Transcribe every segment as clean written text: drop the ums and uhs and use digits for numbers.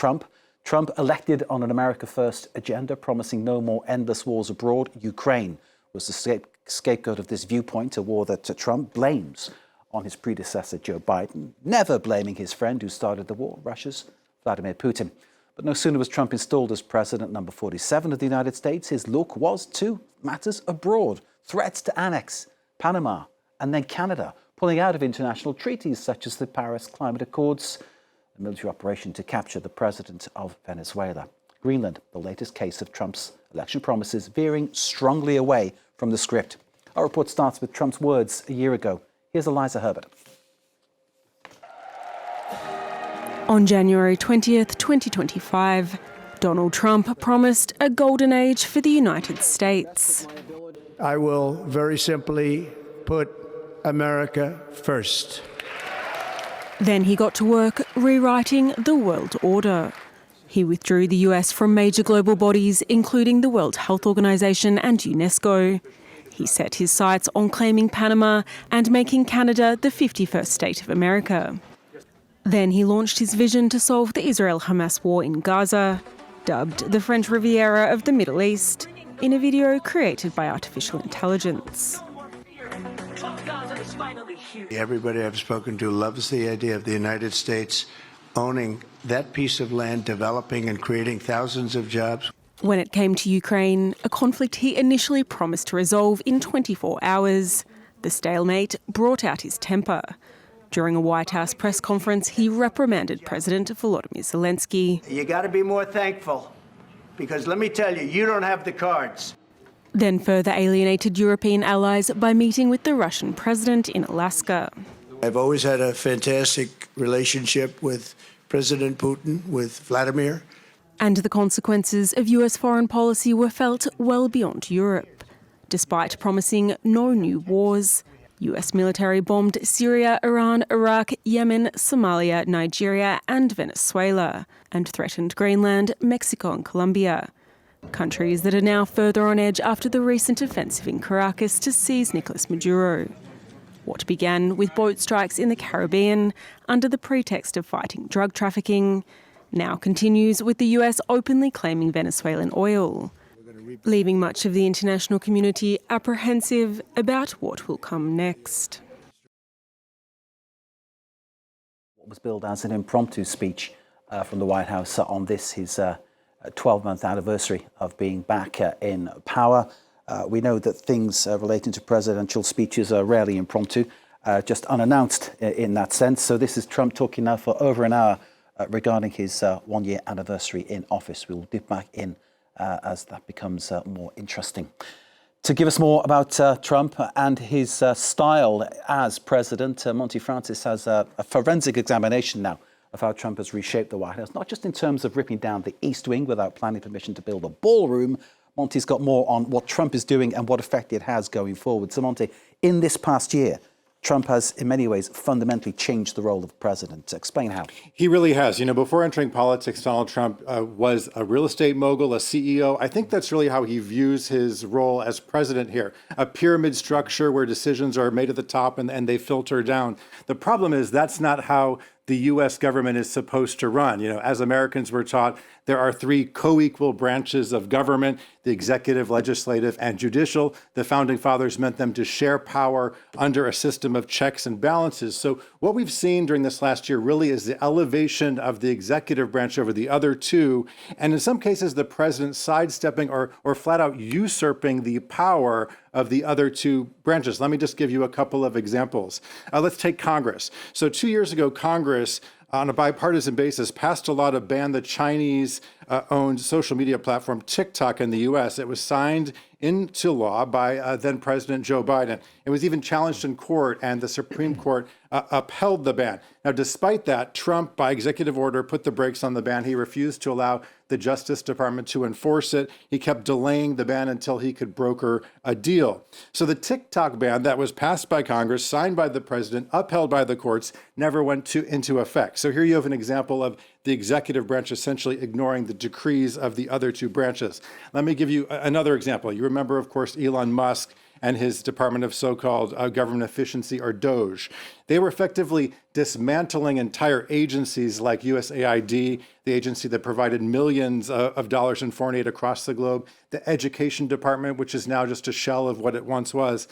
Trump. Trump elected on an America First agenda, promising no more endless wars abroad. Ukraine was the scapegoat of this viewpoint, a war that Trump blames on his predecessor, Joe Biden, never blaming his friend who started the war, Russia's Vladimir Putin. But no sooner was Trump installed as president number 47 of the United States, his look was to matters abroad, threats to annex Panama and then Canada, pulling out of international treaties such as the Paris Climate Accords, a military operation to capture the president of Venezuela. Greenland, the latest case of Trump's election promises, veering strongly away from the script. Our report starts with Trump's words a year ago. Here's Eliza Herbert. On January 20th, 2025, Donald Trump promised a golden age for the United States. I will very simply put America first. Then he got to work rewriting the world order. He withdrew the US from major global bodies, including the World Health Organization and UNESCO. He set his sights on claiming Panama and making Canada the 51st state of America. Then he launched his vision to solve the Israel-Hamas war in Gaza, dubbed the French Riviera of the Middle East, in a video created by artificial intelligence. Everybody I've spoken to loves the idea of the United States owning that piece of land, developing and creating thousands of jobs. When it came to Ukraine, a conflict he initially promised to resolve in 24 hours, the stalemate brought out his temper. During a White House press conference, he reprimanded President Volodymyr Zelensky. You got to be more thankful, because let me tell you, you don't have the cards. Then further alienated European allies by meeting with the Russian president in Alaska. I've always had a fantastic relationship with President Putin, with Vladimir. And the consequences of US foreign policy were felt well beyond Europe. Despite promising no new wars, US military bombed Syria, Iran, Iraq, Yemen, Somalia, Nigeria and Venezuela, and threatened Greenland, Mexico and Colombia. Countries that are now further on edge after the recent offensive in Caracas to seize Nicolas Maduro. What began with boat strikes in the Caribbean under the pretext of fighting drug trafficking now continues with the US openly claiming Venezuelan oil, leaving much of the international community apprehensive about what will come next. What was billed as an impromptu speech from the White House on this, his 12-month anniversary of being back in power. We know that things relating to presidential speeches are rarely impromptu, just unannounced in that sense. So this is Trump talking now for over an hour regarding his one-year anniversary in office. We'll dip back in as that becomes more interesting. To give us more about Trump and his style as president, Monte Francis has a forensic examination now of how Trump has reshaped the White House, not just in terms of ripping down the East Wing without planning permission to build a ballroom. Monte's got more on what Trump is doing and what effect it has going forward. So, Monte, in this past year, Trump has, in many ways, fundamentally changed the role of president. Explain how. He really has. You know, before entering politics, Donald Trump was a real estate mogul, a CEO. I think that's really how he views his role as president here. A pyramid structure where decisions are made at the top and they filter down. The problem is that's not how the U.S. government is supposed to run. You know, as Americans were taught, there are three co-equal branches of government, the executive, legislative, and judicial. The founding fathers meant them to share power under a system of checks and balances. So what we've seen during this last year really is the elevation of the executive branch over the other two, and in some cases, the president sidestepping or flat out usurping the power of the other two branches. Let me just give you a couple of examples. Let's take Congress. So 2 years ago, Congress, on a bipartisan basis, passed a law to ban the Chinese-owned social media platform TikTok in the U.S. It was signed into law by then President Joe Biden. It was even challenged in court, and the Supreme Court upheld the ban. Now, despite that, Trump, by executive order, put the brakes on the ban. He refused to allow the Justice Department to enforce it. He kept delaying the ban until he could broker a deal. So the TikTok ban that was passed by Congress, signed by the president, upheld by the courts, never went into effect. So here you have an example of the executive branch essentially ignoring the decrees of the other two branches. Let me give you another example. You remember, of course, Elon Musk and his Department of so-called Government Efficiency, or DOGE. They were effectively dismantling entire agencies like USAID, the agency that provided millions of dollars in foreign aid across the globe, the Education Department, which is now just a shell of what it once was.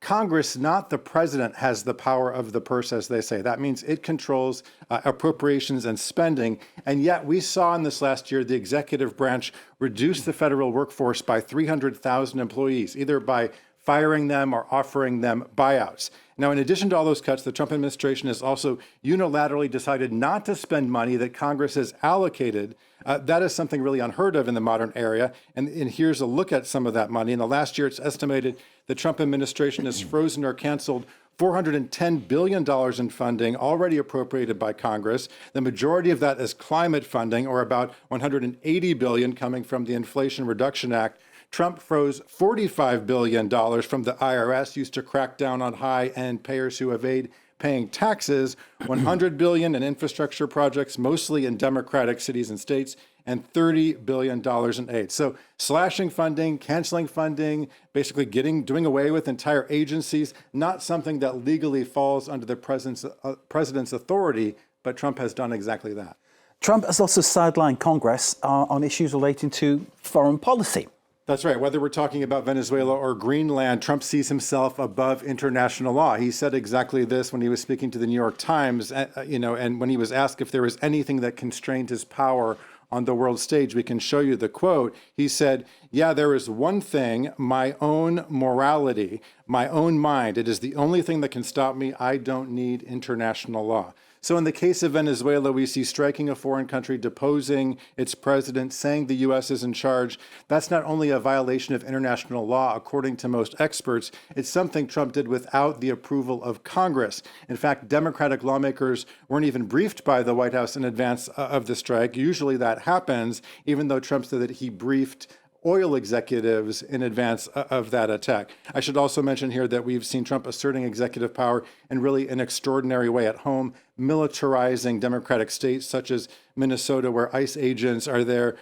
Congress, not the president, has the power of the purse, as they say. That means it controls appropriations and spending. And yet we saw in this last year the executive branch reduce the federal workforce by 300,000 employees, either by firing them or offering them buyouts. Now, in addition to all those cuts, the Trump administration has also unilaterally decided not to spend money that Congress has allocated. That is something really unheard of in the modern era. And here's a look at some of that money. In the last year, it's estimated the Trump administration has frozen or canceled $410 billion in funding already appropriated by Congress. The majority of that is climate funding, or about $180 billion coming from the Inflation Reduction Act. Trump froze $45 billion from the IRS, used to crack down on high-end payers who evade paying taxes, $100 billion in infrastructure projects, mostly in Democratic cities and states, and $30 billion in aid. So slashing funding, canceling funding, basically doing away with entire agencies, not something that legally falls under the president's authority, but Trump has done exactly that. Trump has also sidelined Congress on issues relating to foreign policy. That's right. Whether we're talking about Venezuela or Greenland, Trump sees himself above international law. He said exactly this when he was speaking to the New York Times, and when he was asked if there was anything that constrained his power on the world stage. We can show you the quote. He said, "Yeah, there is one thing, my own morality, my own mind. It is the only thing that can stop me. I don't need international law." So in the case of Venezuela, we see striking a foreign country, deposing its president, saying the U.S. is in charge. That's not only a violation of international law, according to most experts, it's something Trump did without the approval of Congress. In fact, Democratic lawmakers weren't even briefed by the White House in advance of the strike. Usually that happens, even though Trump said that he briefed oil executives in advance of that attack. I should also mention here that we've seen Trump asserting executive power in really an extraordinary way at home, militarizing Democratic states such as Minnesota, where ICE agents are there,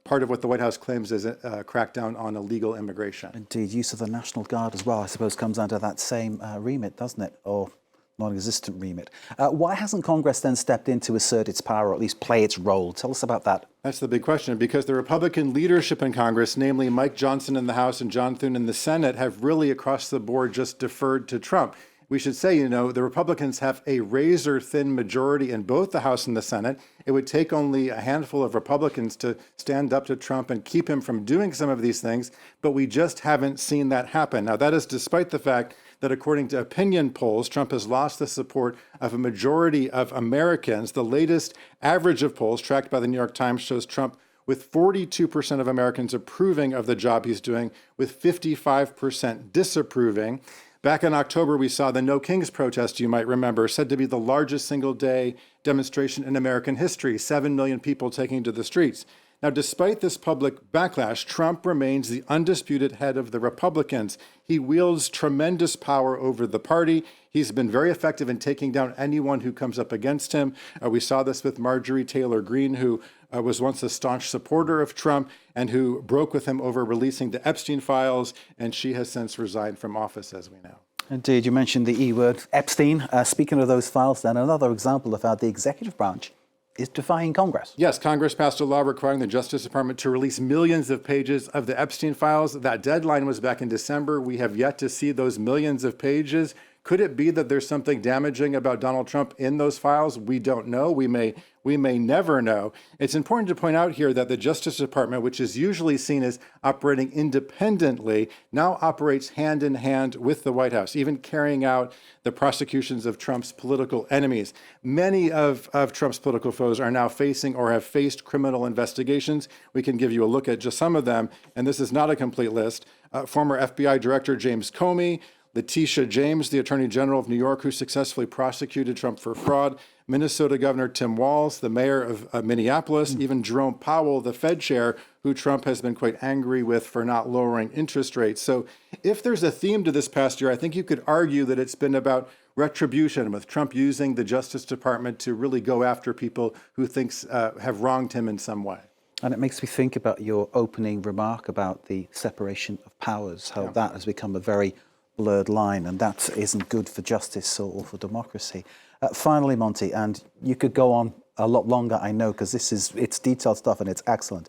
part of what the White House claims is a crackdown on illegal immigration. Indeed, use of the National Guard as well, I suppose, comes under that same remit, doesn't it? Or non-existent remit. Why hasn't Congress then stepped in to assert its power, or at least play its role? Tell us about that. That's the big question, because the Republican leadership in Congress, namely Mike Johnson in the House and John Thune in the Senate, have really across the board just deferred to Trump. We should say, the Republicans have a razor-thin majority in both the House and the Senate. It would take only a handful of Republicans to stand up to Trump and keep him from doing some of these things, but we just haven't seen that happen. Now, that is despite the fact that according to opinion polls, Trump has lost the support of a majority of Americans. The latest average of polls tracked by the New York Times shows Trump with 42% of Americans approving of the job he's doing, with 55% disapproving. Back in October, we saw the No Kings protest, you might remember, said to be the largest single-day demonstration in American history, 7 million people taking to the streets. Now, despite this public backlash, Trump remains the undisputed head of the Republicans. He wields tremendous power over the party. He's been very effective in taking down anyone who comes up against him. We saw this with Marjorie Taylor Greene, who was once a staunch supporter of Trump and who broke with him over releasing the Epstein files, and she has since resigned from office, as we know. Indeed, you mentioned the E word, Epstein. Speaking of those files, then another example of how the executive branch is defying Congress. Yes, Congress passed a law requiring the Justice Department to release millions of pages of the Epstein files. That deadline was back in December. We have yet to see those millions of pages. Could it be that there's something damaging about Donald Trump in those files? We don't know. We may never know. It's important to point out here that the Justice Department, which is usually seen as operating independently, now operates hand in hand with the White House, even carrying out the prosecutions of Trump's political enemies. Many of Trump's political foes are now facing or have faced criminal investigations. We can give you a look at just some of them, and this is not a complete list. Former FBI Director James Comey, Letitia James, the Attorney General of New York, who successfully prosecuted Trump for fraud, Minnesota Governor Tim Walz, the mayor of Minneapolis, even Jerome Powell, the Fed chair, who Trump has been quite angry with for not lowering interest rates. So if there's a theme to this past year, I think you could argue that it's been about retribution, with Trump using the Justice Department to really go after people who thinks have wronged him in some way. And it makes me think about your opening remark about the separation of powers, how that has become a very blurred line, and that isn't good for justice or for democracy. Finally, Monte, and you could go on a lot longer, I know, because it's detailed stuff and it's excellent.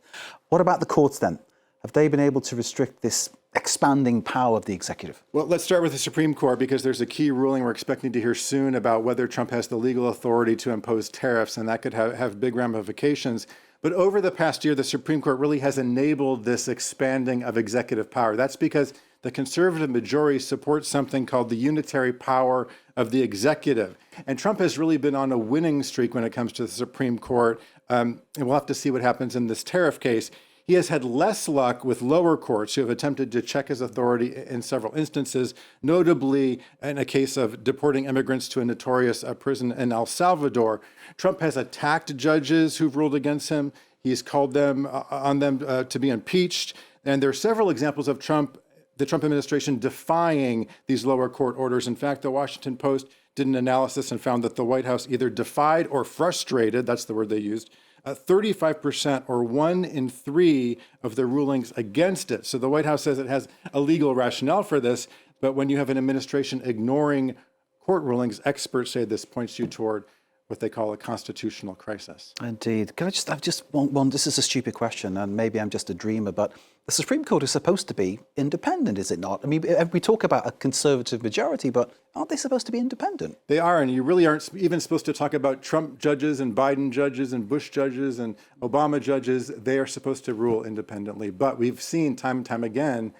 What about the courts then? Have they been able to restrict this expanding power of the executive? Well, let's start with the Supreme Court, because there's a key ruling we're expecting to hear soon about whether Trump has the legal authority to impose tariffs, and that could have big ramifications. But over the past year, the Supreme Court really has enabled this expanding of executive power. That's because the conservative majority supports something called the unitary power of the executive. And Trump has really been on a winning streak when it comes to the Supreme Court. And we'll have to see what happens in this tariff case. He has had less luck with lower courts who have attempted to check his authority in several instances, notably in a case of deporting immigrants to a notorious prison in El Salvador. Trump has attacked judges who've ruled against him. He's called on them to be impeached. And there are several examples of the Trump administration defying these lower court orders. In fact, the Washington Post did an analysis and found that the White House either defied or frustrated, that's the word they used, 35% or 1 in 3 of the rulings against it. So the White House says it has a legal rationale for this, but when you have an administration ignoring court rulings, experts say this points you toward what they call a constitutional crisis. Indeed. I've just one, this is a stupid question, and maybe I'm just a dreamer, but the Supreme Court is supposed to be independent, is it not? I mean, we talk about a conservative majority, but aren't they supposed to be independent? They are, and you really aren't even supposed to talk about Trump judges and Biden judges and Bush judges and Obama judges. They are supposed to rule independently. But we've seen time and time again,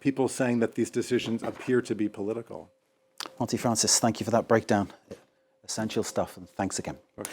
people saying that these decisions appear to be political. Monte Francis, thank you for that breakdown. Essential stuff, and thanks again. Okay.